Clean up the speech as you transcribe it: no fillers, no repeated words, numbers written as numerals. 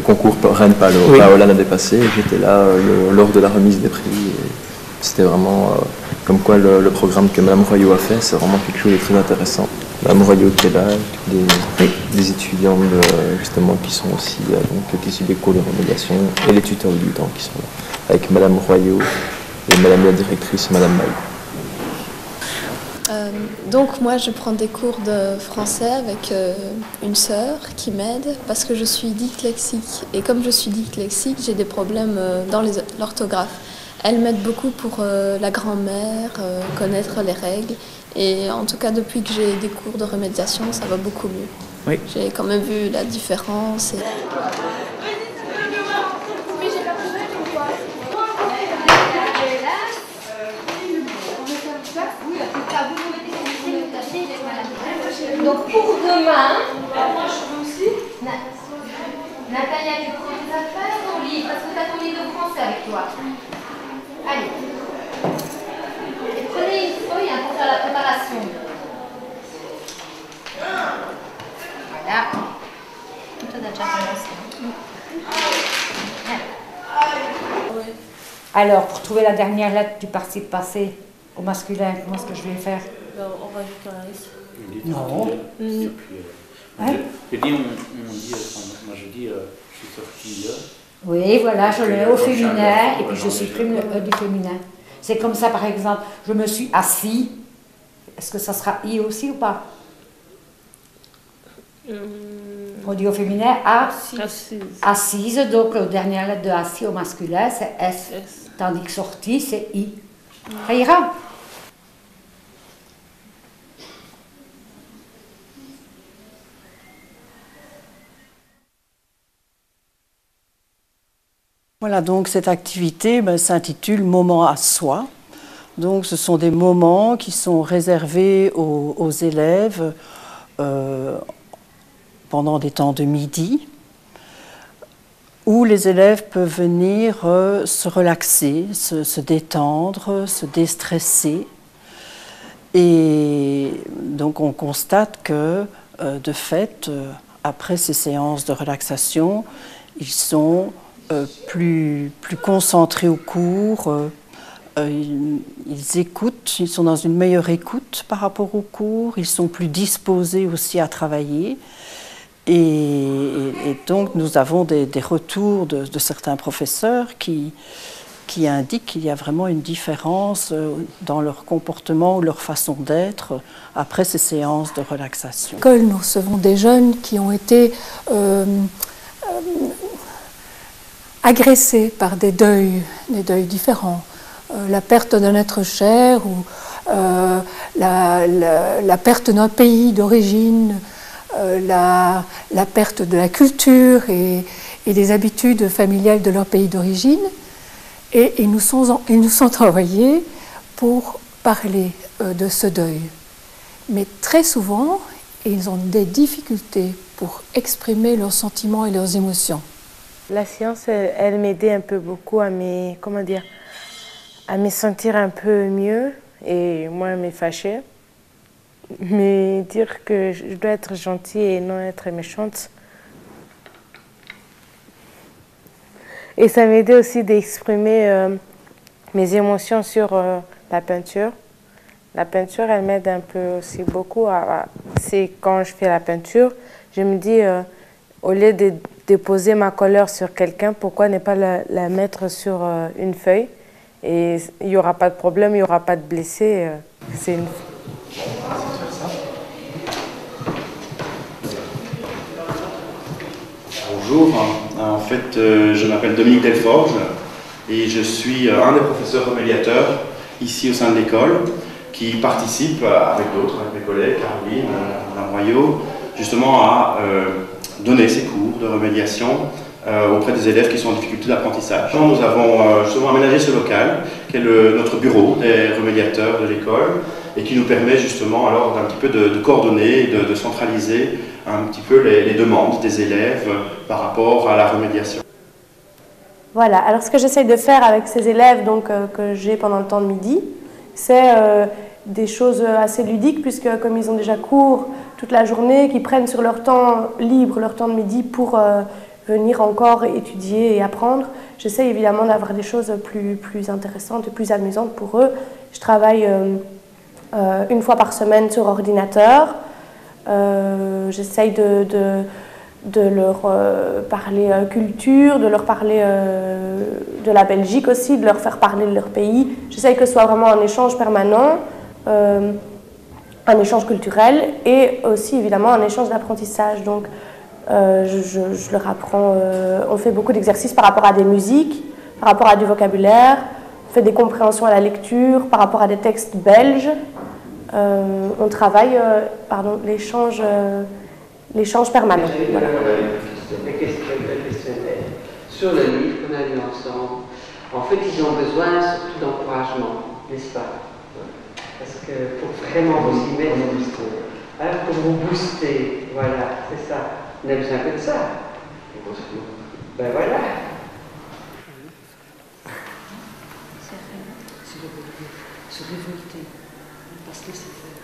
concours Reine Paola l'année passée. J'étais là lors de la remise des prix. C'était vraiment comme quoi le programme que Mme Royaux a fait, c'est vraiment quelque chose de très intéressant. Mme Royaux qui est là, des étudiants justement qui sont aussi donc, qui suivent des cours de remédiation et les tuteurs du temps qui sont là, avec Mme Royaux et Mme la directrice, Mme Maille. Donc moi je prends des cours de français avec une sœur qui m'aide parce que je suis dyslexique et comme je suis dyslexique j'ai des problèmes dans l'orthographe. Elle m'aide beaucoup pour la grammaire, connaître les règles et en tout cas depuis que j'ai des cours de remédiation ça va beaucoup mieux. Oui. J'ai quand même vu la différence. Donc pour demain, Natalia, tu prends tes affaires, ton livre, parce que tu as ton livre de français avec toi. Allez. Et prenez une feuille pour faire la préparation. Voilà. Toi, tu as déjà commencé. Alors, pour trouver la dernière lettre du participe passé au masculin, comment est-ce que je vais faire? On va juste dans la liste. Non. Moi je dis, je suis sorti là. Oui, voilà, je le mets au féminin et puis je supprime le E du féminin. C'est comme ça, par exemple, je me suis assis. Est-ce que ça sera I aussi ou pas? On dit au féminin assise. Donc la dernière lettre de assis au masculin, c'est S. Tandis que sorti, c'est I. Ça ira? Voilà, donc cette activité s'intitule « Moments à soi ». Donc ce sont des moments qui sont réservés aux élèves pendant des temps de midi, où les élèves peuvent venir se relaxer, se détendre, se déstresser. Et donc on constate que, de fait, après ces séances de relaxation, ils sont plus concentrés au cours, ils écoutent, ils sont dans une meilleure écoute par rapport au cours, ils sont plus disposés aussi à travailler. Et donc nous avons des retours de certains professeurs qui indiquent qu'il y a vraiment une différence dans leur comportement ou leur façon d'être après ces séances de relaxation. À l'école, nous recevons des jeunes qui ont été agressés par des deuils différents. La perte d'un être cher ou la perte d'un pays d'origine, la perte de la culture et des habitudes familiales de leur pays d'origine. Et ils nous sont envoyés pour parler de ce deuil. Mais très souvent, ils ont des difficultés pour exprimer leurs sentiments et leurs émotions. La séance, elle m'aidait un peu beaucoup à me sentir un peu mieux et moins me fâcher. Mais dire que je dois être gentille et non être méchante. Et ça m'aidait aussi d'exprimer mes émotions sur la peinture. La peinture, elle m'aide un peu aussi beaucoup. C'est quand je fais la peinture, je me dis, au lieu de déposer ma couleur sur quelqu'un, pourquoi ne pas la mettre sur une feuille? Et il n'y aura pas de problème, il n'y aura pas de blessés. C'est une... Bonjour, en fait je m'appelle Dominique Delforge et je suis un des professeurs remédiateurs ici au sein de l'école qui participe avec d'autres, avec mes collègues, Caroline, Madame Royaux, justement à donner ces cours de remédiation auprès des élèves qui sont en difficulté d'apprentissage. Nous avons justement aménagé ce local qui est notre bureau des remédiateurs de l'école et qui nous permet justement alors d'un petit peu de coordonner, de centraliser un petit peu les demandes des élèves par rapport à la remédiation. Voilà, alors ce que j'essaye de faire avec ces élèves donc, que j'ai pendant le temps de midi, c'est des choses assez ludiques puisque comme ils ont déjà cours toute la journée, qu'ils prennent sur leur temps libre, leur temps de midi pour venir encore étudier et apprendre. J'essaie évidemment d'avoir des choses plus intéressantes et plus amusantes pour eux. Je travaille une fois par semaine sur ordinateur. J'essaye de leur parler culture, de leur parler de la Belgique aussi, de leur faire parler de leur pays. J'essaye que ce soit vraiment un échange permanent, un échange culturel et aussi évidemment un échange d'apprentissage. Donc je leur apprends, on fait beaucoup d'exercices par rapport à des musiques, par rapport à du vocabulaire, on fait des compréhensions à la lecture, par rapport à des textes belges. On travaille l'échange permanent. Voilà. La question est, sur le livre qu'on a lu ensemble, en fait, ils ont besoin surtout d'encouragement, n'est-ce pas? Parce que pour vraiment vous y mettre, alors pour vous booster, voilà, c'est ça. On a besoin que de ça. Ben voilà. Se révolter, parce que c'est fait.